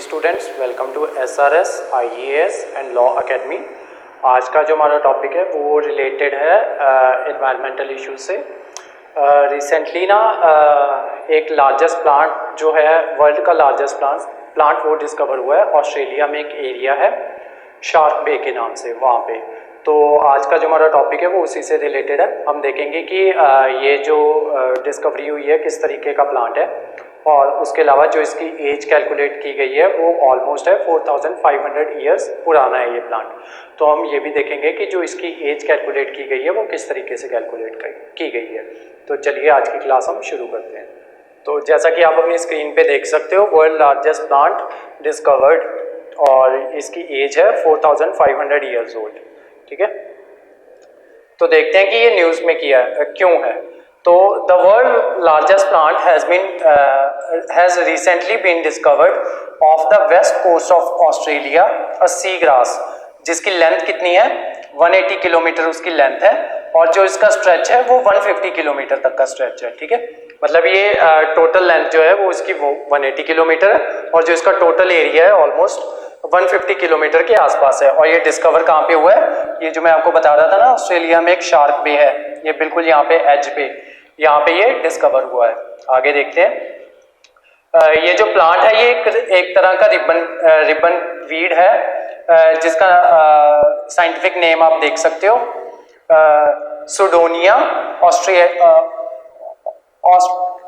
Students, welcome to SRS IAS and law academy. आज का जो हमारा टॉपिक है वो रिलेटेड है एनवायरमेंटल इशू से। रिसेंटली ना एक लार्जेस्ट प्लांट जो है, वर्ल्ड का लार्जेस्ट प्लांट वो डिस्कवर हुआ है ऑस्ट्रेलिया में। एक एरिया है शार्क बे के नाम से, वहाँ पे। तो आज का जो हमारा टॉपिक है वो उसी से रिलेटेड है। हम देखेंगे कि ये जो डिस्कवरी हुई है किस तरीके का प्लांट है, और उसके अलावा जो इसकी एज कैलकुलेट की गई है वो ऑलमोस्ट है 4500 ईयर्स पुराना है ये प्लांट। तो हम ये भी देखेंगे कि जो इसकी एज कैलकुलेट की गई है वो किस तरीके से कैलकुलेट की गई है। तो चलिए आज की क्लास हम शुरू करते हैं। तो जैसा कि आप अपनी स्क्रीन पे देख सकते हो, वर्ल्ड लार्जेस्ट प्लांट डिस्कवर्ड, और इसकी एज है 4500 ईयर्स ओल्ड। ठीक है, तो देखते हैं कि ये न्यूज़ में क्यों है। तो the world largest plant has recently been discovered off the west coast of Australia, a sea grass, जिसकी लेंथ कितनी है 180 किलोमीटर उसकी लेंथ है, और जो इसका स्ट्रेच है वो 150 किलोमीटर तक का स्ट्रेच है। ठीक है, मतलब ये टोटल लेंथ जो है वो इसकी 180 किलोमीटर है, और जो इसका टोटल एरिया है ऑलमोस्ट 150 किलोमीटर के आसपास है। और ये डिस्कवर कहाँ पे हुआ है, ये जो मैं आपको बता रहा था ना, ऑस्ट्रेलिया में एक शार्क बे है, ये बिल्कुल यहाँ पे एज पे, यहाँ पे ये डिस्कवर हुआ है। आगे देखते हैं। ये जो प्लांट है ये एक तरह का रिबन वीड है, जिसका साइंटिफिक नेम आप देख सकते हो, सुडोनिया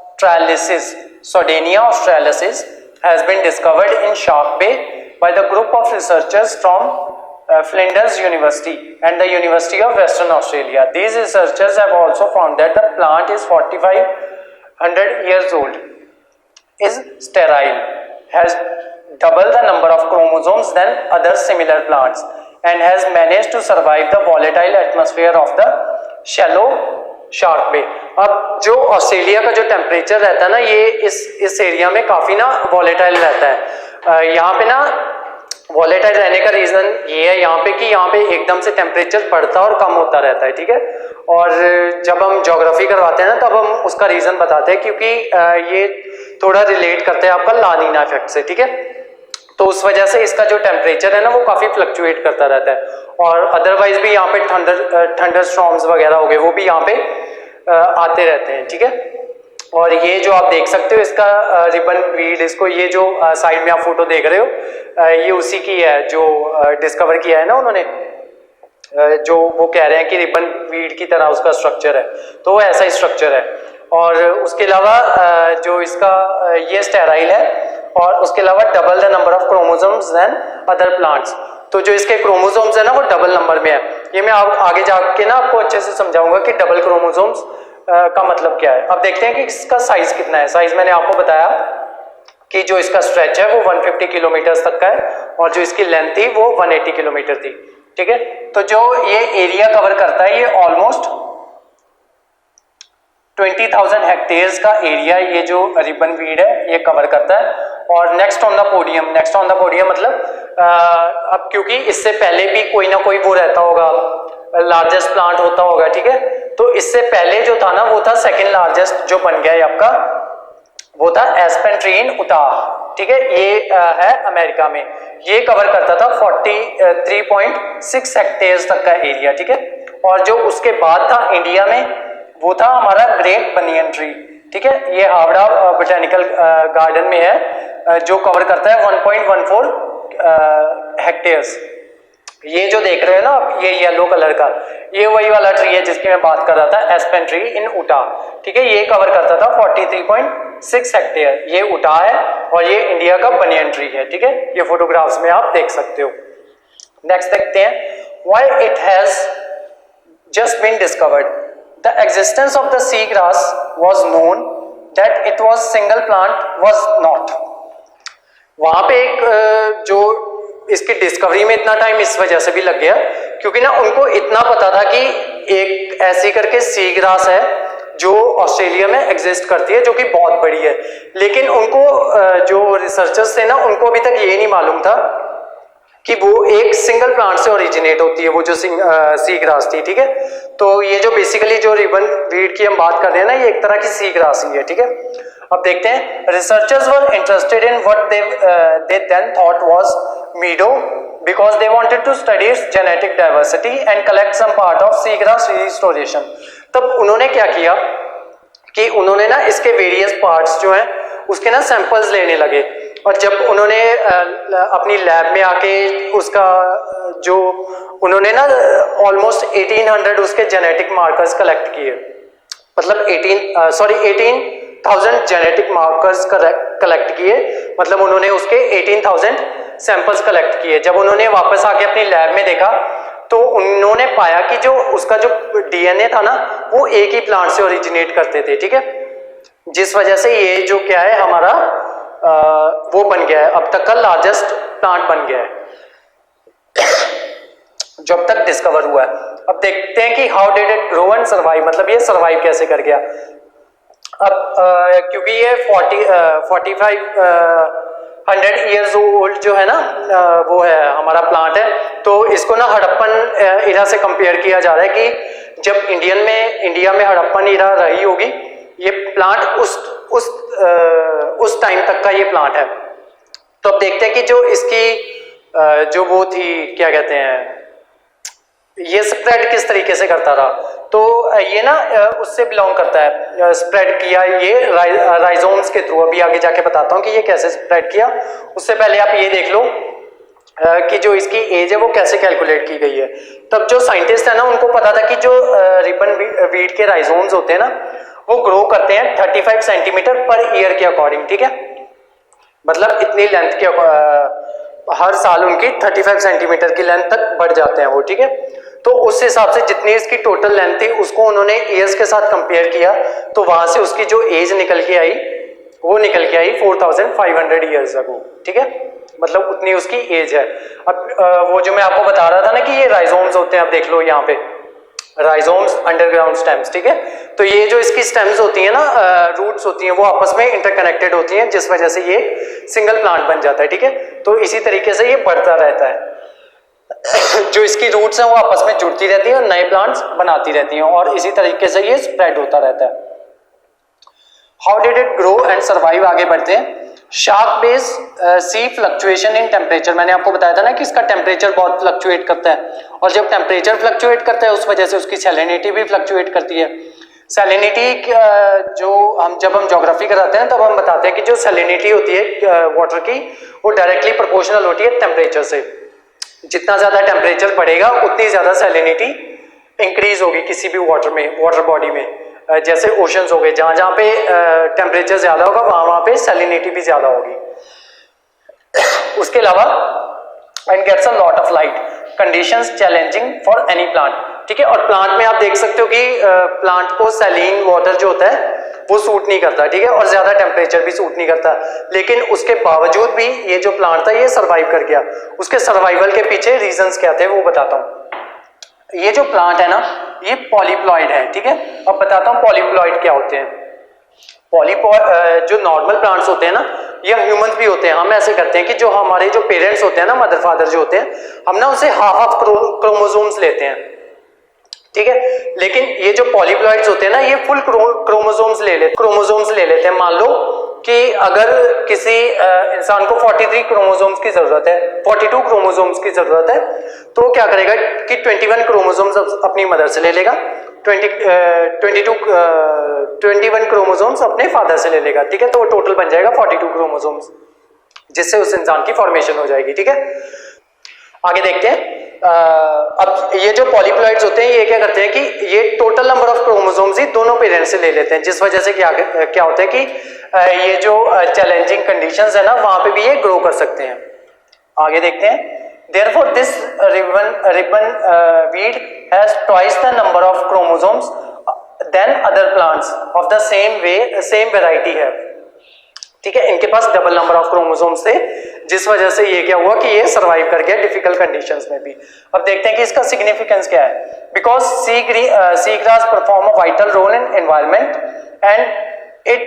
ऑस्ट्रेलिसिस। सोडेनिया ऑस्ट्रेलिसिस has been discovered in Shark Bay by the group of researchers from Flinders University and the University of Western Australia. These researchers have also found that the plant is 4500 years old, is sterile, has double the number of chromosomes than other similar plants, and has managed to survive the volatile atmosphere of the shallow Shark Bay. अब जो Australia का जो temperature रहता है ना, ये इस area में काफ़ी ना वॉलेटाइल रहता है। यहाँ पे ना वॉलेटाइल रहने का रीज़न ये है यहाँ पे कि यहाँ पे एकदम से टेम्परेचर बढ़ता और कम होता रहता है। ठीक है, और जब हम ज्योग्राफी करवाते हैं ना तब हम उसका रीज़न बताते हैं, क्योंकि ये थोड़ा रिलेट करते हैं आपका ला नीना इफेक्ट से। ठीक है, तो उस वजह से इसका जो टेम्परेचर है ना वो काफ़ी फ्लक्चुएट करता रहता है, और अदरवाइज भी यहाँ पे थंडर स्टॉर्म्स वगैरह हो गए वो भी यहाँ पे आते रहते हैं। ठीक है, और ये जो आप देख सकते हो इसका रिबन वीड, इसको ये जो साइड में आप फोटो देख रहे हो, ये उसी की है जो डिस्कवर किया है ना उन्होंने, जो वो कह रहे हैं कि रिबन वीड की तरह उसका स्ट्रक्चर है, तो वो ऐसा ही स्ट्रक्चर है। और उसके अलावा जो इसका ये स्टेराइल है, और उसके अलावा double the number of chromosomes than other plants. तो जो इसके क्रोमोसोम्स है ना वो डबल नंबर में है। ये मैं आगे जाके ना आपको अच्छे से समझाऊंगा कि डबल क्रोमोसोम्स का मतलब क्या है। अब देखते हैं कि इसका साइज कितना है। साइज मैंने आपको बताया कि जो इसका स्ट्रेच है वो 150 किलोमीटर तक का है, और जो इसकी लेंथ थी वो 180 किलोमीटर थी। ठीक है, तो जो ये एरिया कवर करता है ये ऑलमोस्ट 20,000 हेक्टेयर्स का एरिया ये जो रिबन वीड है ये कवर करता है। और नेक्स्ट ऑन द पोडियम मतलब अब क्योंकि इससे पहले भी कोई ना कोई वो रहता होगा, लार्जेस्ट प्लांट होता होगा। ठीक है, तो इससे पहले जो था ना वो था सेकंड लार्जेस्ट जो बन गया है आपका, वो था एस्पेन ट्री इन उटाह। ठीक है, ये है अमेरिका में, ये कवर करता था 43.6 हेक्टेयर्स तक का एरिया। ठीक है, और जो उसके बाद था इंडिया में वो था हमारा ग्रेट बनियन ट्री। ठीक है, ये हावड़ा बोटेनिकल गार्डन में है, जो कवर करता है 1.14 हेक्टेयर्स। ये जो देख रहे हैं ना ये येलो कलर का, ये वही वाला ट्री है जिसकी मैं बात कर रहा था, एस्पेन ट्री इन उटाह। ठीक है, ये कवर करता था 43.6 हेक्टेयर, ये उटाह है, और ये इंडिया का बनियन ट्री है। ठीक है, ये फोटोग्राफ्स में आप देख सकते हो। नेक्स्ट देखते हैं, why it has just been discovered. The existence of the seagrass was known, that it was single plant was not. वहाँ पे एक जो इसकी डिस्कवरी में इतना टाइम इस वजह से भी लग गया क्योंकि ना उनको इतना पता था कि एक ऐसी करके सी ग्रास है जो ऑस्ट्रेलिया में एग्जिस्ट करती है, जो कि बहुत बड़ी है। लेकिन उनको जो रिसर्चर्स थे ना उनको अभी तक ये नहीं मालूम था कि वो एक सिंगल प्लांट से ओरिजिनेट होती है, वो जो सी ग्रास थी। ठीक है, तो ये जो बेसिकली जो रिबन वीड की हम बात कर रहे हैं ना, ये एक तरह की सी ग्रास ही है। ठीक है, अब देखते हैं, researchers were interested in what they then thought was meadow because they wanted to study its genetic diversity and collect some part of seagrass restoration. तब उन्होंने क्या किया कि उन्होंने ना इसके वेरियस पार्ट्स जो हैं उसके ना सैंपल्स लेने लगे, और जब उन्होंने अपनी लैब में आके उसका जो उन्होंने ना ऑलमोस्ट 1800 उसके जेनेटिक मार्कर्स कलेक्ट किए, मतलब 18,000 जेनेटिक मार्कर्स कलेक्ट किए, मतलब उन्होंने उसके 18,000 सैंपल्स कलेक्ट किए। जब उन्होंने वापस आके अपनी लैब में देखा तो उन्होंने पाया कि जो उसका जो डीएनए था ना वो एक ही प्लांट से ओरिजिनेट करते थे, ठीक है, जिस वजह से ये जो क्या है हमारा वो बन गया है, अब तक का लार्जेस्ट प्लांट बन गया है जो अब तक डिस्कवर हुआ है। अब देखते हैं कि how did it grow and survive, मतलब ये सर्वाइव कैसे कर गया। अब क्योंकि ये 4500 ईयर्स ओल्ड जो है ना वो है हमारा प्लांट है, तो इसको ना हड़प्पन इरा से कंपेयर किया जा रहा है कि जब इंडिया में हड़प्पन इरा रही होगी, ये प्लांट उस टाइम तक का ये प्लांट है। तो अब देखते हैं कि जो इसकी जो वो थी क्या कहते हैं, ये स्प्रेड किस तरीके से करता रहा। तो ये ना उससे बिलोंग करता है, स्प्रेड किया ये राइजोम्स के थ्रू। अभी आगे जाके बताता हूँ कि ये कैसे स्प्रेड किया। उससे पहले आप ये देख लो कि जो इसकी एज है वो कैसे कैलकुलेट की गई है। तब जो साइंटिस्ट है ना उनको पता था कि जो रिबन वीड के राइजोम्स होते हैं ना वो ग्रो करते हैं 35 सेंटीमीटर पर ईयर के अकॉर्डिंग, ठीक है, मतलब इतनी लेंथ के हर साल उनकी 35 सेंटीमीटर की लेंथ तक बढ़ जाते हैं वो, ठीक है। तो उस हिसाब से जितनी इसकी टोटल लेंथ थी उसको उन्होंने ईयर्स के साथ कंपेयर किया, तो वहां से उसकी जो एज निकल के आई वो निकल के आई 4500 ईयर्स अगो, ठीक है, मतलब उतनी उसकी एज है। अब वो जो मैं आपको बता रहा था ना कि ये राइजोम्स होते हैं, अब देख लो यहाँ पे राइजोम्स अंडरग्राउंड स्टेम्स, ठीक है, तो ये जो इसकी स्टेम्स होती हैं ना रूट्स होती हैं वो आपस में इंटरकनेक्टेड होती हैं, जिस वजह से ये सिंगल प्लांट बन जाता है, ठीक है। तो इसी तरीके से ये बढ़ता रहता है जो इसकी रूट्स हैं वो आपस में जुड़ती रहती हैं और नए प्लांट्स बनाती रहती हैं, और इसी तरीके से ये स्प्रेड होता रहता है। How did it grow and survive, आगे बढ़ते हैं। Shark Bay's sea fluctuation in temperature, मैंने आपको बताया था ना कि इसका टेम्परेचर बहुत फ्लक्चुएट करता है, और जब टेम्परेचर फ्लक्चुएट करता है उस वजह से उसकी सैलिनिटी भी फ्लक्चुएट करती है। सैलिनिटी जो जब हम ज्योग्राफी कराते हैं तब हम बताते हैं कि जो सैलिनिटी होती है वाटर की वो डायरेक्टली प्रोपोर्शनल होती है टेम्परेचर से। जितना ज्यादा टेम्परेचर बढ़ेगा उतनी ज्यादा सैलिनिटी इंक्रीज होगी किसी भी वाटर बॉडी में, जैसे ओशंस हो गए, जहां जहां पे टेम्परेचर ज्यादा होगा वहां पे सैलिनिटी भी ज्यादा होगी। उसके अलावा and gets a lot of light, conditions challenging for any plant, ठीक है। और प्लांट में आप देख सकते हो कि प्लांट को सैलिन वाटर जो होता है वो सूट नहीं करता, ठीक है, और ज्यादा टेम्परेचर भी सूट नहीं करता, लेकिन उसके बावजूद भी ये जो प्लांट था ये सर्वाइव कर गया। उसके सर्वाइवल के पीछे रीजंस क्या थे वो बताता हूँ। ये जो प्लांट है ना ये पॉलीप्लॉइड है, ठीक है। अब बताता हूँ पॉलीप्लॉइड क्या होते हैं। जो नॉर्मल प्लांट्स होते हैं ना या ह्यूमंस भी होते हैं, हम ऐसे करते हैं कि जो हमारे जो पेरेंट्स होते हैं ना, मदर फादर जो होते हैं, हम ना उनसे हाफ क्रोमोसोम्स लेते हैं, ठीक है, लेकिन ये जो पॉलीप्लॉइड्स होते हैं ना ये फुल क्रोमोसोम्स ले लेते हैं। मान लो कि अगर किसी इंसान को 43 क्रोमोसोम्स की जरूरत है, 42 क्रोमोसोम्स की जरूरत है, तो क्या करेगा कि 21 क्रोमोसोम्स अपनी मदर से ले लेगा, 21 क्रोमोसोम्स अपने फादर से ले लेगा, ठीक है, तो टोटल बन जाएगा 42 क्रोमोसोम्स, जिससे उस इंसान की फॉर्मेशन हो जाएगी, ठीक है। आगे देखते हैं। अब ये जो पॉलीप्लॉइड्स होते हैं ये क्या करते हैं कि ये टोटल नंबर ऑफ क्रोमोसोम्स ही दोनों पेरेंट्स से ले लेते हैं, जिस वजह से क्या होता है कि ये जो चैलेंजिंग कंडीशंस है ना वहां पे भी ये ग्रो कर सकते हैं। आगे देखते हैं। Therefore, this ribbon weed has twice the number of chromosomes than other plants of the same variety है, ठीक है, इनके पास डबल नंबर ऑफ क्रोमोसोम्स थे, जिस वजह से ये क्या हुआ कि ये सर्वाइव कर गया डिफिकल्ट कंडीशंस में भी। अब देखते हैं कि इसका सिग्निफिकेंस क्या है। Because sea grass perform a vital role in environment and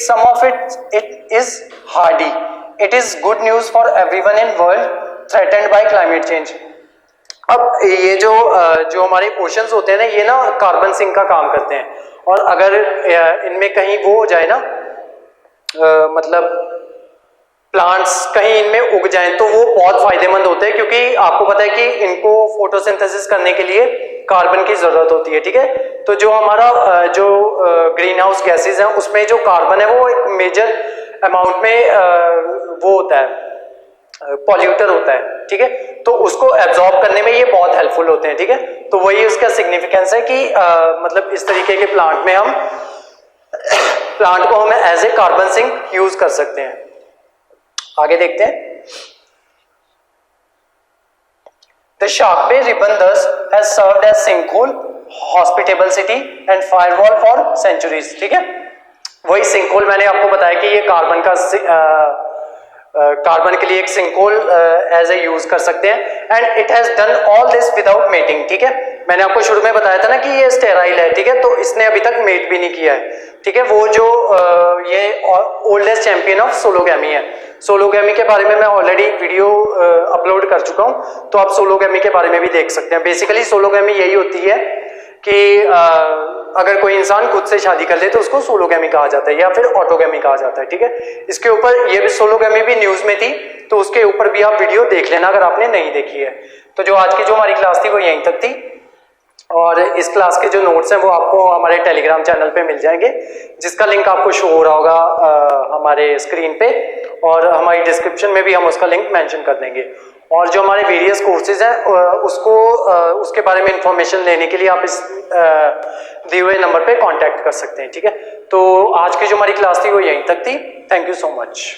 some of it is hardy. It is good news for everyone in world threatened by climate change. अब ये जो हमारे ओशंस होते हैं ना ये ना कार्बन सिंक का काम करते हैं, और अगर इनमें कहीं वो हो जाए ना मतलब प्लांट्स कहीं इनमें उग जाएं तो वो बहुत फायदेमंद होते हैं, क्योंकि आपको पता है कि इनको फोटोसिंथेसिस करने के लिए कार्बन की जरूरत होती है, ठीक है। तो जो हमारा जो ग्रीन हाउस गैसेज हैं उसमें जो कार्बन है वो एक मेजर अमाउंट में वो होता है, पॉल्यूटर होता है, ठीक है। तो उसको एब्जॉर्ब करने में ये बहुत हेल्पफुल होते हैं, ठीक है। तो वही उसका सिग्निफिकेंस है कि मतलब इस तरीके के प्लांट में हम प्लांट को हम as a carbon sink use कर सकते हैं। आगे देखते हैं। The Shark Bay ribbon thus has served as sinkhole, hospitable city and firewall for centuries, ठीक है। वही सिंकहोल मैंने आपको बताया कि ये कार्बन का कार्बन के लिए एक सिंकहोल एज ए यूज कर सकते हैं। And it has done all this without mating, ठीक है। मैंने आपको शुरू में बताया था ना कि ये स्टेराइल है, ठीक है। तो इसने अभी तक मेट भी नहीं किया है, ठीक है। वो जो ये ओल्डेस्ट चैंपियन ऑफ सोलोगैमी है। सोलोगैमी के बारे में मैं ऑलरेडी वीडियो अपलोड कर चुका हूं, तो आप सोलोगैमी के बारे में भी देख सकते हैं। बेसिकली सोलोगैमी यही होती है कि अगर कोई इंसान खुद से शादी कर ले तो उसको सोलोगैमी कहा जाता है, या फिर ऑटोगैमी कहा जाता है, ठीक है। इसके ऊपर ये भी सोलोगैमी भी न्यूज में थी, तो उसके ऊपर भी आप वीडियो देख लेना अगर आपने नहीं देखी है। तो जो आज की जो हमारी क्लास थी वो यहीं तक थी, और इस क्लास के जो नोट्स हैं वो आपको हमारे टेलीग्राम चैनल पे मिल जाएंगे, जिसका लिंक आपको शो हो रहा होगा हमारे स्क्रीन पे, और हमारी डिस्क्रिप्शन में भी हम उसका लिंक मेंशन कर देंगे। और जो हमारे वेरियस कोर्सेज हैं उसको उसके बारे में इंफॉर्मेशन लेने के लिए आप इस दिए हुए नंबर पे कांटेक्ट कर सकते हैं, ठीक है। तो आज की जो हमारी क्लास थी वो यहीं तक थी। Thank you so much.